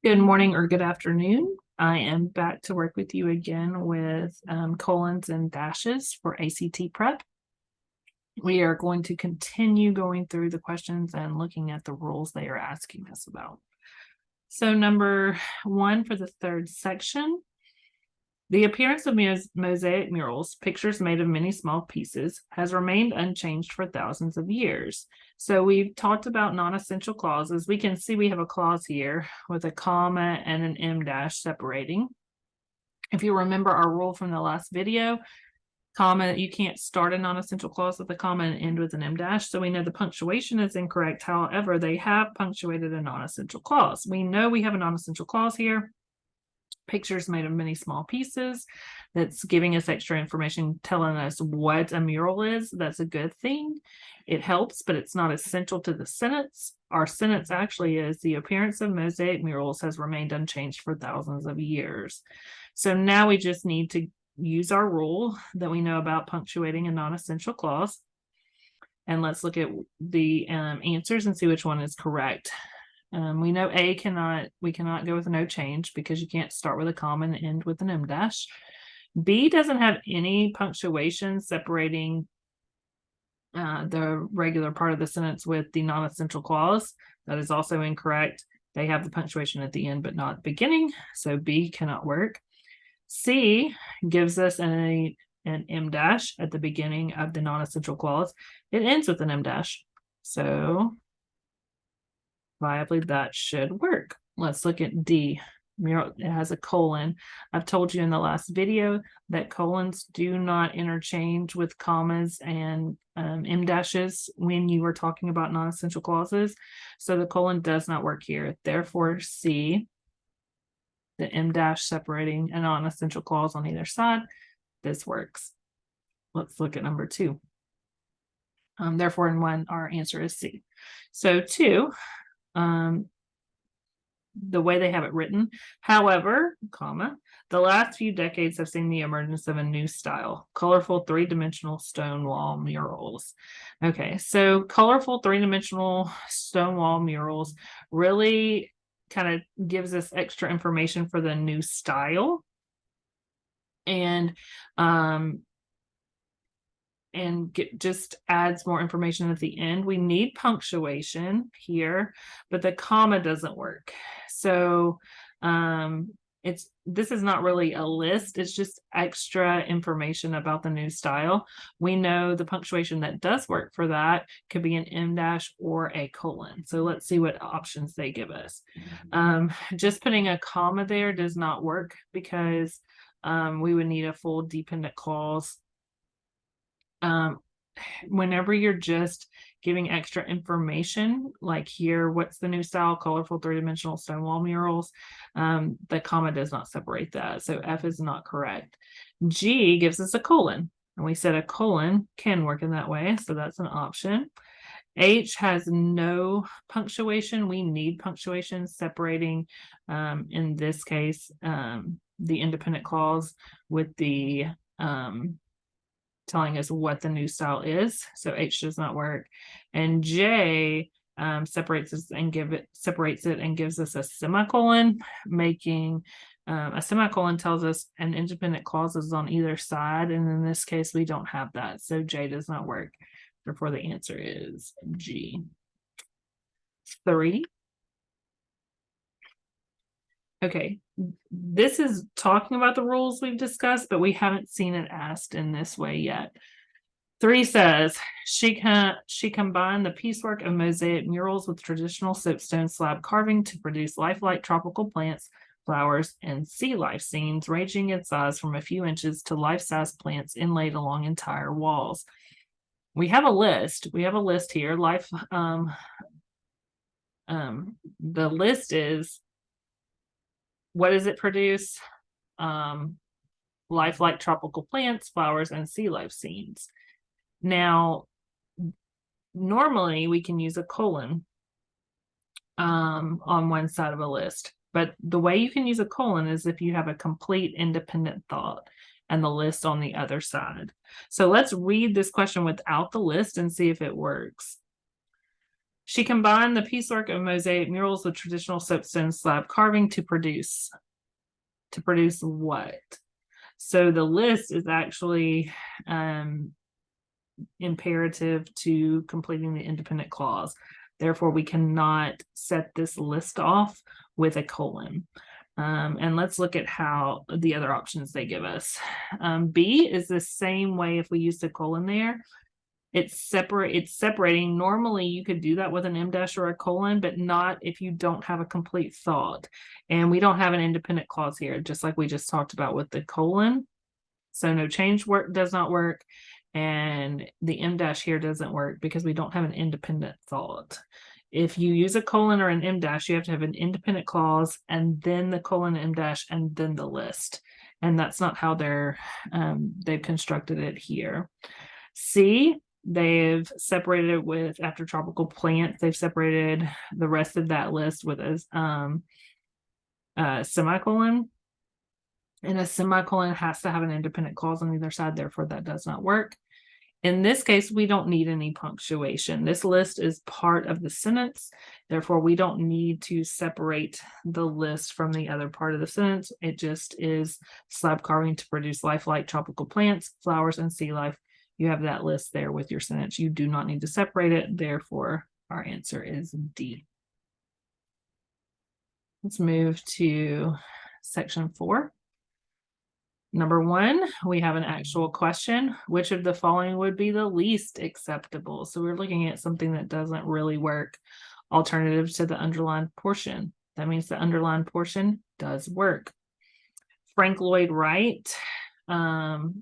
Good morning or good afternoon. I am back to work with you again with colons and dashes for ACT prep. We are going to continue going through the questions and looking at the rules they are asking us about. So number 1 for the third section, the appearance of mosaic murals, pictures made of many small pieces, has remained unchanged for thousands of years. So we've talked about non-essential clauses. We can see we have a clause here with a comma and an em dash separating. If you remember our rule from the last video, comma, you can't start a non-essential clause with a comma and end with an em dash. So we know the punctuation is incorrect. However, they have punctuated a non-essential clause. We know we have a non-essential clause here. Pictures made of many small pieces. That's giving us extra information, telling us what a mural is. That's a good thing. It helps, but it's not essential to the sentence. Our sentence actually is the appearance of mosaic murals has remained unchanged for thousands of years. So now we just need to use our rule that we know about punctuating a non-essential clause. And let's look at the answers and see which one is correct. We know we cannot go with no change because you can't start with a comma and end with an em dash. B doesn't have any punctuation separating the regular part of the sentence with the non-essential clause. That is also incorrect. They have the punctuation at the end, but not at the beginning. So B cannot work. C gives us an em dash at the beginning of the non-essential clause. It ends with an em dash. So viably that should work. Let's look at D. Mural, it has a colon. I've told you in the last video that colons do not interchange with commas and em dashes when you are talking about non-essential clauses. So the colon does not work here. Therefore, C, the em dash separating a non-essential clause on either side, this works. Let's look at number 2. Therefore, in 1, our answer is C. So 2, the way they have it written. However, comma, the last few decades have seen the emergence of a new style, colorful three-dimensional stone wall murals. Okay, so colorful three-dimensional stone wall murals really kind of gives us extra information for the new style. And just adds more information at the end. We need punctuation here, but the comma doesn't work. So this is not really a list, it's just extra information about the new style. We know the punctuation that does work for that could be an em dash or a colon. So let's see what options they give us. Just putting a comma there does not work because we would need a full dependent clause. Whenever you're just giving extra information, like here, what's the new style, colorful three-dimensional stone wall murals, the comma does not separate that, so F is not correct. G gives us a colon, and we said a colon can work in that way, so that's an option. H has no punctuation. We need punctuation separating, in this case, the independent clause with the telling us what the new style is. So H does not work. And J separates it and gives us a semicolon, making a semicolon tells us an independent clause is on either side. And in this case, we don't have that. So J does not work. Therefore, the answer is G. 3. Okay, this is talking about the rules we've discussed, but we haven't seen it asked in this way yet. 3 says, she combined the piecework of mosaic murals with traditional soapstone slab carving to produce lifelike tropical plants, flowers, and sea life scenes ranging in size from a few inches to life-size plants inlaid along entire walls. We have a list. We have a list here. The list is, what does it produce? Lifelike tropical plants, flowers, and sea life scenes. Now, normally we can use a colon on one side of a list, but the way you can use a colon is if you have a complete independent thought and the list on the other side. So let's read this question without the list and see if it works. She combined the piecework of mosaic murals with traditional soapstone slab carving to produce what? So the list is actually imperative to completing the independent clause. Therefore, we cannot set this list off with a colon. And let's look at how the other options they give us. B is the same way if we use a colon there. It's separating. Normally you could do that with an M dash or a colon, but not if you don't have a complete thought. And we don't have an independent clause here, just like we just talked about with the colon. So no change work does not work. And the M dash here doesn't work because we don't have an independent thought. If you use a colon or an M dash, you have to have an independent clause and then the colon M dash and then the list. And that's not how they've constructed it here. C, they've separated it with after tropical plants. They've separated the rest of that list with a semicolon. And a semicolon has to have an independent clause on either side. Therefore, that does not work. In this case, we don't need any punctuation. This list is part of the sentence. Therefore, we don't need to separate the list from the other part of the sentence. It just is slab carving to produce lifelike tropical plants, flowers, and sea life. You have that list there with your sentence. You do not need to separate it. Therefore, our answer is D. Let's move to section 4. Number 1, we have an actual question. Which of the following would be the least acceptable? So we're looking at something that doesn't really work. Alternative to the underlined portion. That means the underlined portion does work. Frank Lloyd Wright. Actually,